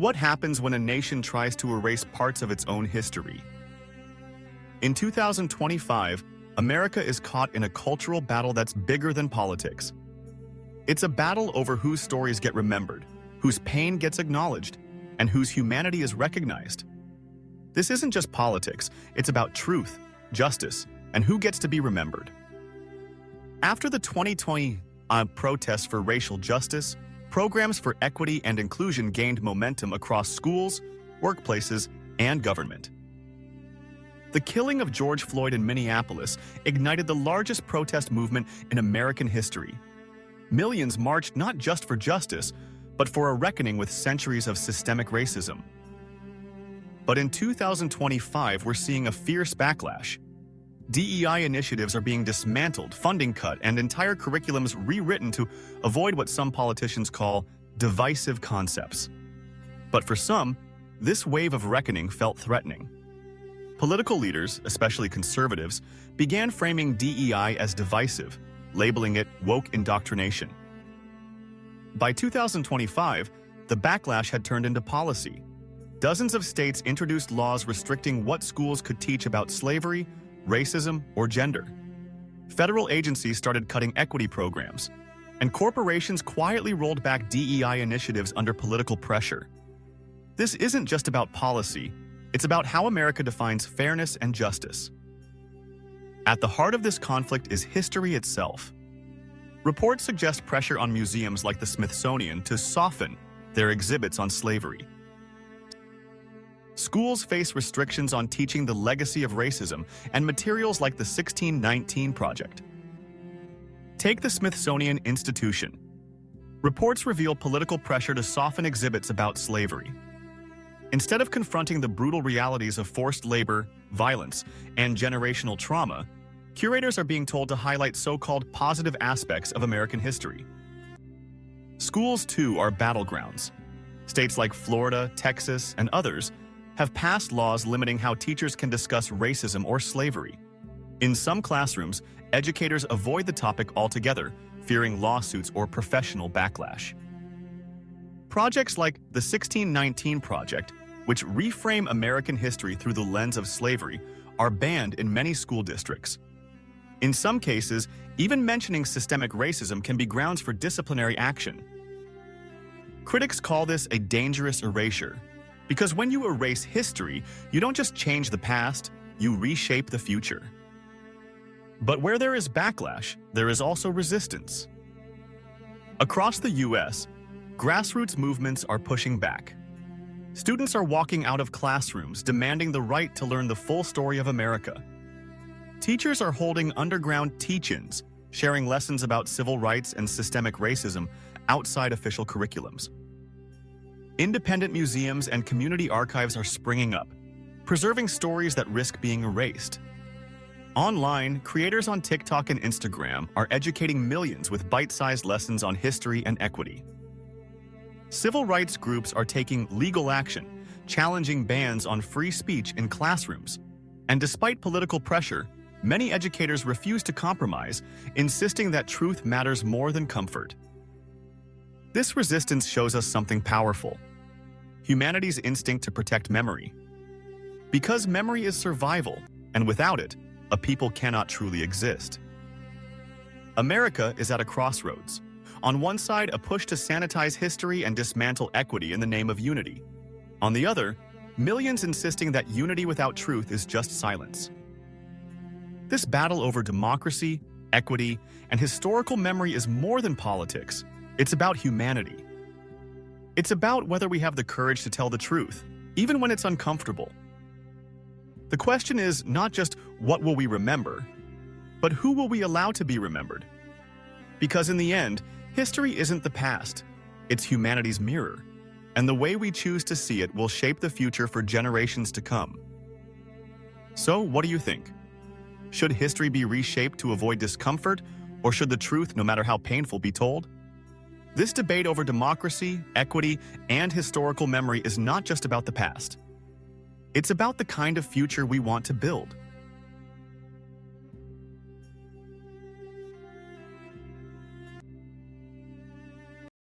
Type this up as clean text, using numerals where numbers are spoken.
What happens when a nation tries to erase parts of its own history? In 2025, America is caught in a cultural battle that's bigger than politics. It's a battle over whose stories get remembered, whose pain gets acknowledged, and whose humanity is recognized. This isn't just politics, it's about truth, justice, and who gets to be remembered. After the 2020 protests for racial justice, programs for equity and inclusion gained momentum across schools, workplaces, and government. The killing of George Floyd in Minneapolis ignited the largest protest movement in American history. Millions marched not just for justice, but for a reckoning with centuries of systemic racism. But in 2025, we're seeing a fierce backlash. DEI initiatives are being dismantled, funding cut, and entire curriculums rewritten to avoid what some politicians call divisive concepts. But for some, this wave of reckoning felt threatening. Political leaders, especially conservatives, began framing DEI as divisive, labeling it woke indoctrination. By 2025, the backlash had turned into policy. Dozens of states introduced laws restricting what schools could teach about slavery, racism, or gender. Federal agencies started cutting equity programs, and corporations quietly rolled back DEI initiatives under political pressure. This isn't just about policy, it's about how America defines fairness and justice. At the heart of this conflict is history itself. Reports suggest pressure on museums like the Smithsonian to soften their exhibits on slavery. Schools face restrictions on teaching the legacy of racism and materials like the 1619 Project. Take the Smithsonian Institution. Reports reveal political pressure to soften exhibits about slavery. Instead of confronting the brutal realities of forced labor, violence, and generational trauma, curators are being told to highlight so-called positive aspects of American history. Schools, too, are battlegrounds. States like Florida, Texas, and others have passed laws limiting how teachers can discuss racism or slavery. In some classrooms, educators avoid the topic altogether, fearing lawsuits or professional backlash. Projects like the 1619 Project, which reframe American history through the lens of slavery, are banned in many school districts. In some cases, even mentioning systemic racism can be grounds for disciplinary action. Critics call this a dangerous erasure, because when you erase history, you don't just change the past, you reshape the future. But where there is backlash, there is also resistance. Across the U.S., grassroots movements are pushing back. Students are walking out of classrooms demanding the right to learn the full story of America. Teachers are holding underground teach-ins, sharing lessons about civil rights and systemic racism outside official curriculums. Independent museums and community archives are springing up, preserving stories that risk being erased. Online, creators on TikTok and Instagram are educating millions with bite-sized lessons on history and equity. Civil rights groups are taking legal action, challenging bans on free speech in classrooms. And despite political pressure, many educators refuse to compromise, insisting that truth matters more than comfort. This resistance shows us something powerful: humanity's instinct to protect memory. Because memory is survival, and without it, a people cannot truly exist. America is at a crossroads. On one side, a push to sanitize history and dismantle equity in the name of unity. On the other, millions insisting that unity without truth is just silence. This battle over democracy, equity, and historical memory is more than politics. It's about humanity. It's about whether we have the courage to tell the truth, even when it's uncomfortable. The question is not just what will we remember, but who will we allow to be remembered? Because in the end, history isn't the past, it's humanity's mirror, and the way we choose to see it will shape the future for generations to come. So, what do you think? Should history be reshaped to avoid discomfort, or should the truth, no matter how painful, be told? This debate over democracy, equity, and historical memory is not just about the past. It's about the kind of future we want to build.